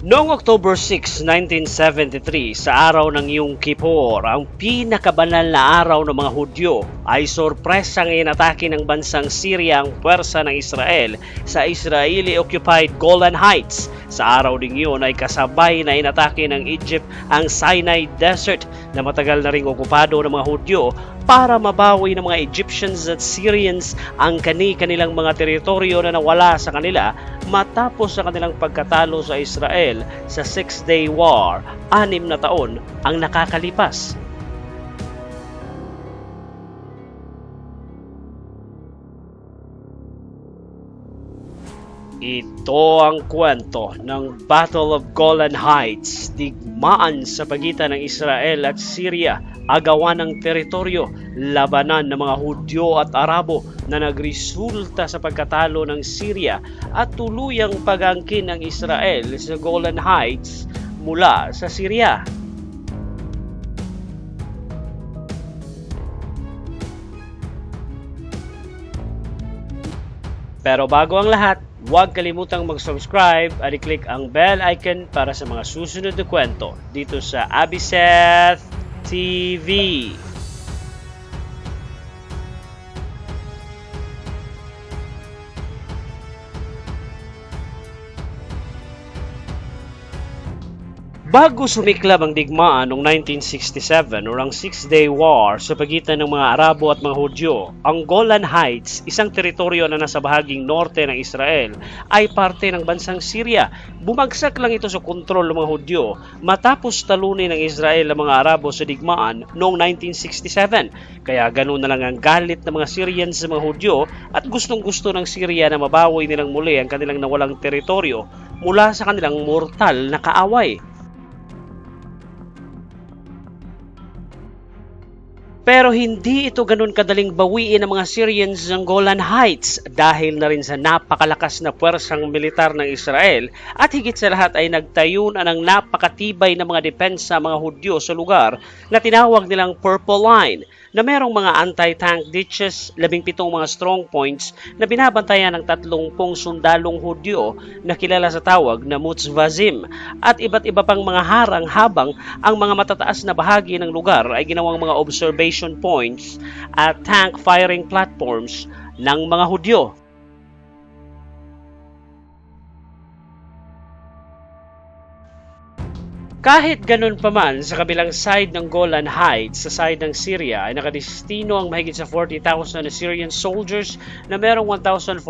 Noong October 6, 1973, sa araw ng Yom Kippur, ang pinakabanal na araw ng mga Hudyo, ay sorpresang inatake ng bansang Syria ang puwersa ng Israel sa Israeli-occupied Golan Heights. Sa araw ding yun ay kasabay na inatake ng Egypt ang Sinai Desert na matagal na ring okupado ng mga Hudyo para mabawi ng mga Egyptians at Syrians ang kanilang mga teritoryo na nawala sa kanila matapos sa kanilang pagkatalo sa Israel sa Six-Day War, 6 na taon ang nakakalipas. Ito ang kwento ng Battle of Golan Heights, digmaan sa pagitan ng Israel at Syria, agawan ng teritoryo, labanan ng mga Hudyo at Arabo na nagresulta sa pagkatalo ng Syria at tuluyang pag-angkin ng Israel sa Golan Heights mula sa Syria. Pero bago ang lahat, huwag kalimutang mag-subscribe at i-click ang bell icon para sa mga susunod na kwento dito sa Abiseth TV. Bago sumiklab ang digmaan noong 1967 o ang Six-Day War sa pagitan ng mga Arabo at mga Hudyo, ang Golan Heights, isang teritoryo na nasa bahaging norte ng Israel, ay parte ng bansang Syria. Bumagsak lang ito sa kontrol ng mga Hudyo matapos talunin ng Israel ang mga Arabo sa digmaan noong 1967. Kaya ganoon na lang ang galit ng mga Syrians sa mga Hudyo at gustong-gusto ng Syria na mabawi nilang muli ang kanilang nawalang teritoryo mula sa kanilang mortal na kaaway. Pero hindi ito ganun kadaling bawiin ng mga Syrians ng Golan Heights dahil na rin sa napakalakas na puwersang militar ng Israel at higit sa lahat ay nagtayo na ng napakatibay na mga depensa mga Hudyo sa lugar na tinawag nilang Purple Line na merong mga anti-tank ditches, 17 mga strong points na binabantayan ng 30 sundalong Hudyo na kilala sa tawag na Mutzvazim at iba't iba pang mga harang habang ang mga matataas na bahagi ng lugar ay ginawang mga observation points at tank firing platforms ng mga Hudyo. Kahit ganun pa man, sa kabilang side ng Golan Heights, sa side ng Syria, ay nakadestino ang mahigit sa 40,000 na Syrian soldiers na merong 1,400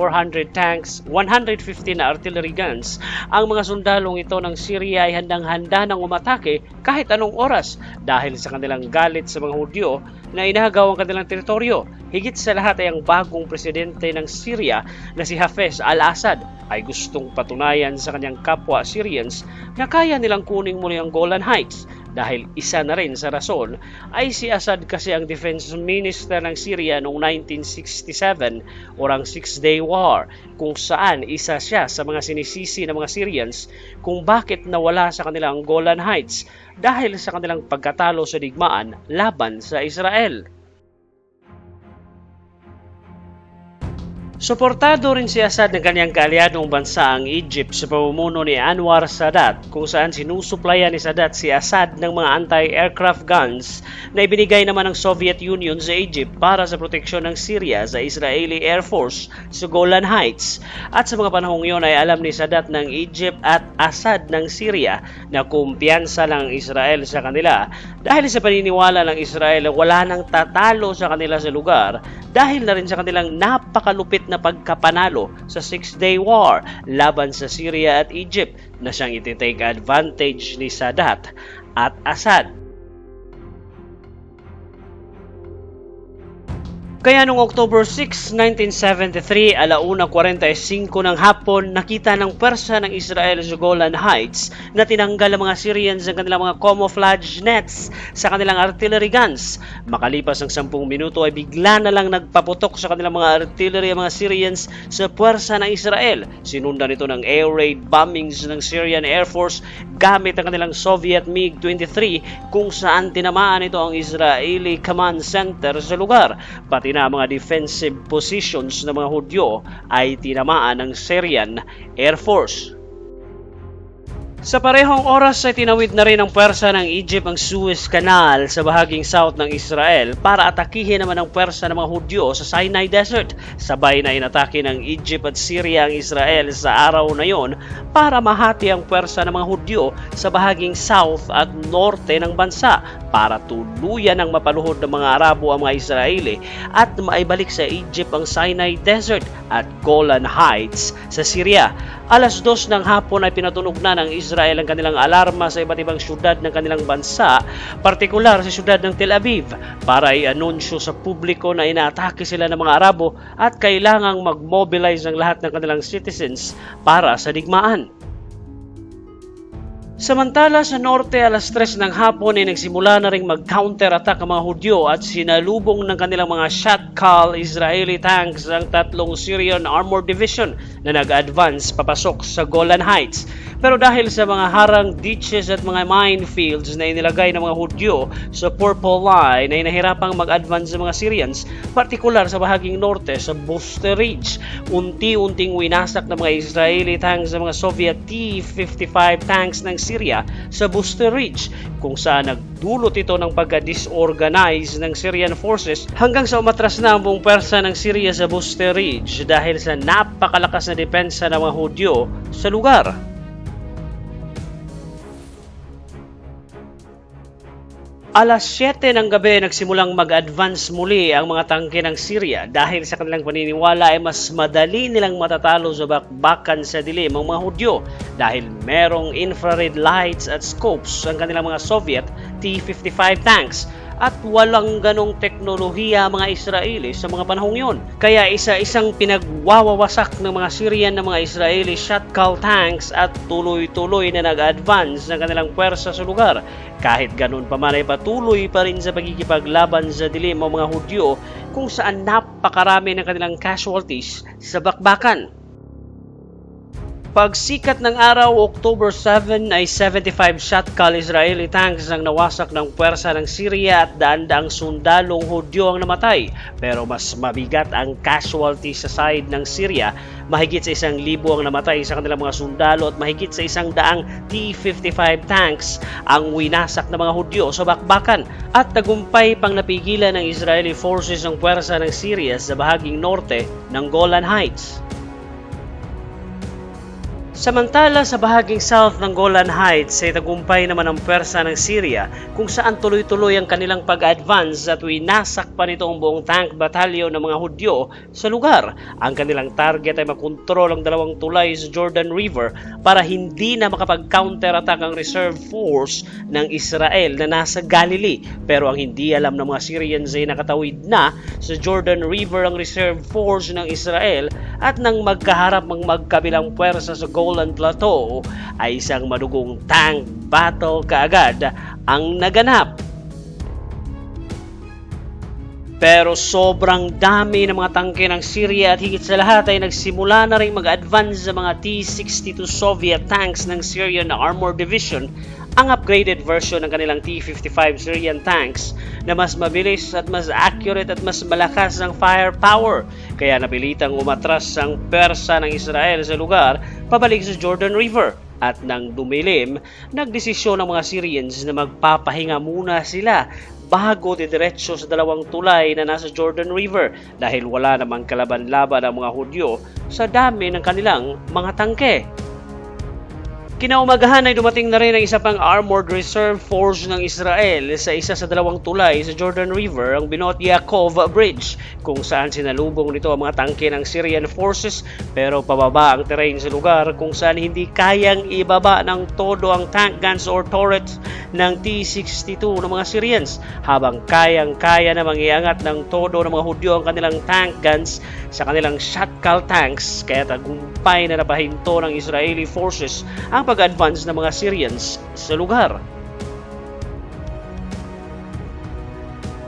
tanks, 150 na artillery guns. Ang mga sundalong ito ng Syria ay handang-handa ng umatake kahit anong oras dahil sa kanilang galit sa mga Hudyo na inahagaw ang kanilang teritoryo. Higit sa lahat ay ang bagong presidente ng Syria na si Hafez al-Assad ay gustong patunayan sa kanyang kapwa Syrians na kaya nilang kuning muli ang Golan Heights dahil isa na rin sa rason ay si Assad kasi ang defense minister ng Syria noong 1967 o ang Six-Day War kung saan isa siya sa mga sinisisi ng mga Syrians kung bakit nawala sa kanila ang Golan Heights dahil sa kanilang pagkatalo sa digmaan laban sa Israel. Suportado rin si Assad ng kanyang kaalyadong bansa ang Egypt sa pamumuno ni Anwar Sadat kung saan sinusuplayan ni Sadat si Assad ng mga anti-aircraft guns na ibinigay naman ng Soviet Union sa Egypt para sa proteksyon ng Syria sa Israeli Air Force sa Golan Heights. At sa mga panahong yon ay alam ni Sadat ng Egypt at Assad ng Syria na kumpiyansa lang ang Israel sa kanila dahil sa paniniwala ng Israel na wala nang tatalo sa kanila sa lugar dahil na rin sa kanilang napakalupit na pagkapanalo sa Six-Day War laban sa Syria at Egypt na siyang ititake advantage ni Sadat at Assad. Kaya noong October 6, 1973, 1:45 ng hapon, nakita ng pwersa ng Israel sa Golan Heights na tinanggal ang mga Syrians ang kanilang mga camouflage nets sa kanilang artillery guns. Makalipas ng 10 minuto ay bigla na lang nagpaputok sa kanilang mga artillery ang mga Syrians sa pwersa ng Israel. Sinundan ito ng air raid bombings ng Syrian Air Force gamit ang kanilang Soviet MiG-23 kung saan tinamaan ito ang Israeli Command Center sa lugar. Pati na mga defensive positions ng mga Hudyo ay tinamaan ng Syrian Air Force. Sa parehong oras ay tinawid na rin ng puwersa ng Egypt ang Suez Canal sa bahaging south ng Israel para atakihin naman ang puwersa ng mga Hudyo sa Sinai Desert. Sabay na inatake ng Egypt at Syria ang Israel sa araw na yon para mahati ang puwersa ng mga Hudyo sa bahaging south at norte ng bansa para tuluyan ng mapaluhod ng mga Arabo ang mga Israeli at maibalik sa Egypt ang Sinai Desert at Golan Heights sa Syria. Alas 2 ng hapon ay pinatunog na ng Israel ang kanilang alarma sa iba't ibang syudad ng kanilang bansa, partikular sa syudad ng Tel Aviv, para i-anunsyo sa publiko na inaatake sila ng mga Arabo at kailangang mag-mobilize ang lahat ng kanilang citizens para sa digmaan. Samantala sa norte, alas 3 ng hapon ay nagsimula na ring mag-counter-attack ang mga Hudyo at sinalubong ng kanilang mga Shatkal Israeli tanks ang 3 Syrian Armored Division na nag-advance papasok sa Golan Heights. Pero dahil sa mga harang ditches at mga minefields na inilagay ng mga Hudyo sa Purple Line ay nahirapang mag-advance sa mga Syrians, partikular sa bahaging norte sa Buster Ridge. Unti-unting winasak ng mga Israeli tanks sa mga Soviet T-55 tanks ng Syria sa Buster Ridge, kung saan nagdulot ito ng pagka-disorganize ng Syrian forces hanggang sa umatras na ang buong pwersa ng Syria sa Buster Ridge dahil sa napakalakas na depensa ng mga Hudyo sa lugar. Alas 7 ng gabi nagsimulang mag-advance muli ang mga tangke ng Syria dahil sa kanilang paniniwala ay mas madali nilang matatalo sa bakbakan sa dilim ang mga Hudyo dahil merong infrared lights at scopes ang kanilang mga Soviet T-55 tanks at walang ganong teknolohiya mga Israeli sa mga panahong yon. Kaya isa-isang pinagwawawasak ng mga Syrian ng mga Israeli Shatkal tanks at tuloy-tuloy na nag-advance ng kanilang puwersa sa lugar. Kahit ganun pa man ay patuloy pa rin sa pagkikipaglaban sa dilim ang mga Hudyo kung saan napakarami ng kanilang casualties sa bakbakan. Pagsikat ng araw, October 7 ay 75 Shatkal Israeli tanks ang nawasak ng puwersa ng Syria at daan-daang sundalong Hudyo ang namatay. Pero mas mabigat ang casualty sa side ng Syria. Mahigit sa 1,000 ang namatay sa kanilang mga sundalo at mahigit sa 100 T-55 tanks ang winasak ng mga Hudyo sa bakbakan. At tagumpay pang napigilan ng Israeli forces ang puwersa ng Syria sa bahaging norte ng Golan Heights. Samantala sa bahaging south ng Golan Heights ay tagumpay naman ang puwersa ng Syria kung saan tuloy-tuloy ang kanilang pag-advance at winasak pa nito ang buong tank batalyon ng mga Hudyo sa lugar. Ang kanilang target ay makontrol ang 2 tulay sa Jordan River para hindi na makapag-counter-attack ang reserve force ng Israel na nasa Galilee. Pero ang hindi alam ng mga Syrians ay nakatawid na sa Jordan River ang reserve force ng Israel at nang magkaharap ang magkabilang puwersa sa Golan Plateau ay isang madugong tank battle kaagad ang naganap. Pero sobrang dami ng mga tangke ng Syria at higit sa lahat ay nagsimula na rin mag-advance sa mga T-62 Soviet tanks ng Syrian Armored Division, ang upgraded version ng kanilang T-55 Syrian tanks na mas mabilis at mas accurate at mas malakas ang firepower. Kaya napilitang umatras ang puwersa ng Israel sa lugar pabalik sa Jordan River. At nang dumilim, nagdesisyon ng mga Syrians na magpapahinga muna sila bago didiretso sa 2 tulay na nasa Jordan River dahil wala namang kalaban-laban ang mga Hudyo sa dami ng kanilang mga tangke. Kinaumagahan ay dumating na rin ang isa pang Armored Reserve Force ng Israel sa isa sa 2 tulay sa Jordan River, ang Binot Yaakov Bridge, kung saan sinalubong nito ang mga tangke ng Syrian forces pero pababa ang terrain sa lugar kung saan hindi kayang ibaba ng todo ang tank guns or turrets ng T-62 ng mga Syrians, habang kayang-kaya namang iangat ng todo ng mga Hudyo ang kanilang tank guns sa kanilang Shatkal tanks, kaya tagumpay na napahinto ng Israeli forces ang pag-advance ng mga Syrians sa lugar.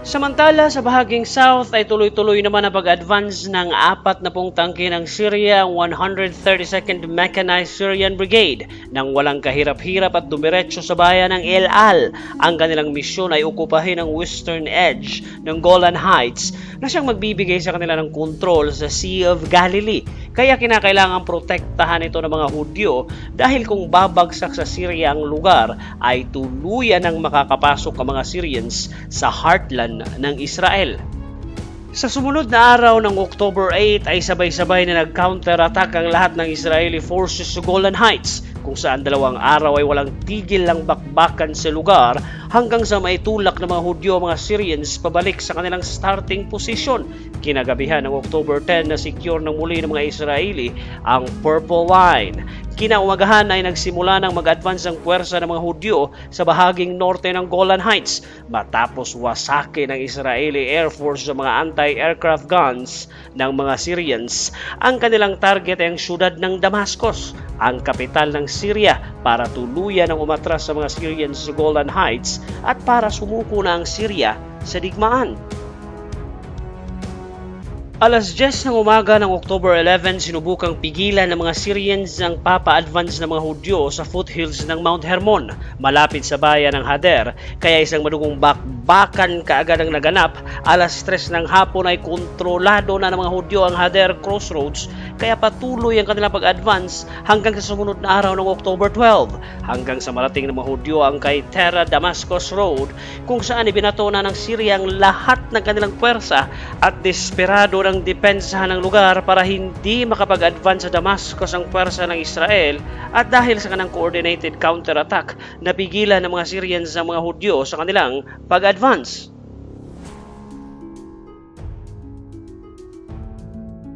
Samantala, sa bahaging south ay tuloy-tuloy naman ang pag-advance ng 40 tangke ng Syria, ang 132nd Mechanized Syrian Brigade, nang walang kahirap-hirap at dumiretso sa bayan ng El Al. Ang kanilang misyon ay okupahin ang western edge ng Golan Heights na siyang magbibigay sa kanila ng kontrol sa Sea of Galilee. Kaya kinakailangan protektahan ito ng mga Hudyo dahil kung babagsak sa Syria ang lugar ay tuluyan ng makakapasok ang mga Syrians sa heartland ng Israel. Sa sumunod na araw ng October 8 ay sabay-sabay na nag-counter-attack ang lahat ng Israeli forces sa Golan Heights, kung saan 2 araw ay walang tigil lang bakbakan sa lugar hanggang sa maitulak ng mga Hudyo mga Syrians pabalik sa kanilang starting position. Kinagabihan ng October 10 na secure ng muli ng mga Israeli ang Purple Line. Kinaumagahan ay nagsimula ng mag-advance ang puwersa ng mga Hudyo sa bahaging norte ng Golan Heights matapos wasake ng Israeli Air Force sa mga anti-aircraft guns ng mga Syrians. Ang kanilang target ay ang syudad ng Damascus, ang kapital ng Syria, para tuluyan ang umatras sa mga Syrians sa Golan Heights at para sumuko na ang Syria sa digmaan. Alas 10 ng umaga ng October 11, sinubukang pigilan ng mga Syrians ang papa-advance ng mga Hudyo sa foothills ng Mount Hermon, malapit sa bayan ng Hader, kaya isang madugong bakbakan kaagad ang naganap. Alas 3 ng hapon ay kontrolado na ng mga Hudyo ang Hader Crossroads, kaya patuloy ang kanilang pag-advance hanggang sa sumunod na araw ng October 12, hanggang sa marating ng mga Hudyo ang kay Terra Damascus Road, kung saan ibinato na ng Syria ang lahat ng kanilang puwersa at desperado ng depensahan ng lugar para hindi makapag-advance sa Damascus ang puwersa ng Israel, at dahil sa kanang coordinated counter-attack, napigilan ng mga Syrians ang mga Hudyo sa kanilang pag-advance.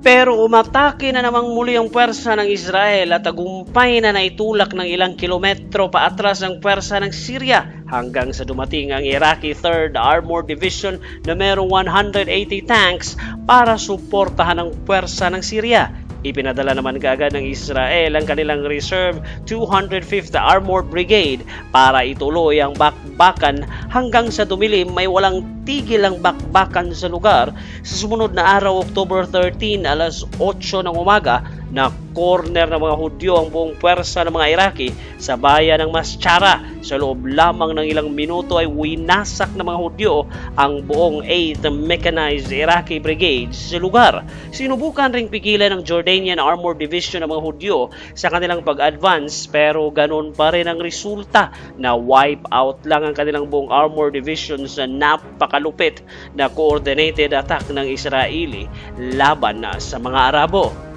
Pero umatake na namang muli ang puwersa ng Israel at tagumpay na naitulak ng ilang kilometro paatras ang puwersa ng Syria hanggang sa dumating ang Iraqi 3rd Armored Division na merong 180 tanks para suportahan ang puwersa ng Syria. Ipinadala naman kaagad ng Israel ang kanilang reserve 205th Armored Brigade para ituloy ang bakbakan hanggang sa dumilim. May walang tigil ang bakbakan sa lugar. Sa sumunod na araw, October 13, alas 8 ng umaga, na corner ng mga Hudyo ang buong puwersa ng mga Iraqi sa bayan ng Maschara. Sa loob lamang ng ilang minuto ay winasak ng mga Hudyo ang buong 8th Mechanized Iraqi Brigade sa lugar. Sinubukan ring pigilan ng Jordanian Armored Division ng mga Hudyo sa kanilang pag-advance, pero ganun pa rin ang resulta, na wipe out lang ang kanilang buong Armored Division sa napakalupit na coordinated attack ng Israeli laban sa mga Arabo.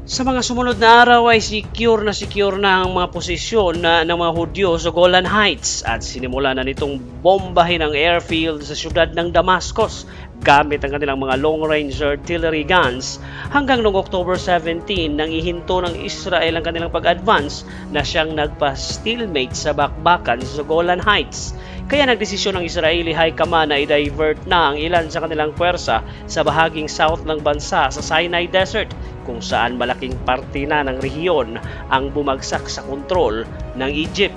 Sa mga sumunod na araw ay secure na ang mga posisyon ng mga Hudyo sa Golan Heights at sinimula na nitong bombahin ang airfield sa siyudad ng Damascus gamit ang kanilang mga long-range artillery guns hanggang noong October 17 nang ihinto ng Israel ang kanilang pag-advance na siyang nagpa-stalemate sa bakbakan sa Golan Heights. Kaya nagdesisyon ng Israeli High Command na i-divert na ang ilan sa kanilang puwersa sa bahaging south ng bansa sa Sinai Desert, kung saan malaking parte na ng rehiyon ang bumagsak sa kontrol ng Egypt.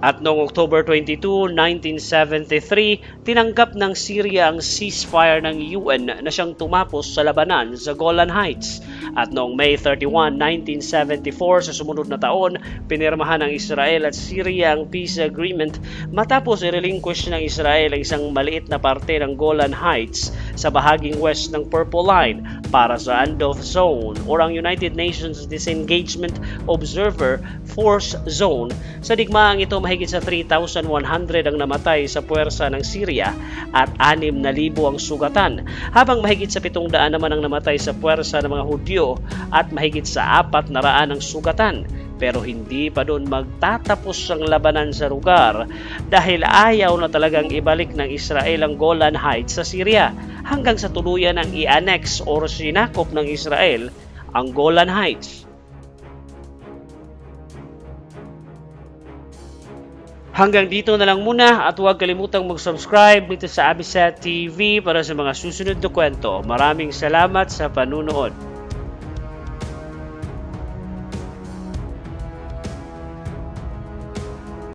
At noong October 22, 1973, tinanggap ng Syria ang ceasefire ng UN na siyang tumapos sa labanan sa Golan Heights. At noong May 31, 1974, sa sumunod na taon, pinirmahan ng Israel at Syria ang peace agreement matapos i-relinquish ng Israel ang isang maliit na parte ng Golan Heights sa bahaging west ng Purple Line para sa Andov Zone o ang United Nations Disengagement Observer Force Zone. Sa digmaang ito, mahigit sa 3,100 ang namatay sa puwersa ng Syria at 6,000 ang sugatan, habang mahigit sa 700 naman ang namatay sa puwersa ng mga Hudyo at mahigit sa 400 ang sugatan. Pero hindi pa doon magtatapos ang labanan sa lugar dahil ayaw na talagang ibalik ng Israel ang Golan Heights sa Syria hanggang sa tuluyan ang i-annex o sinakop ng Israel ang Golan Heights. Hanggang dito na lang muna at huwag kalimutang mag-subscribe dito sa Abisat TV para sa mga susunod na kwento. Maraming salamat sa panunood.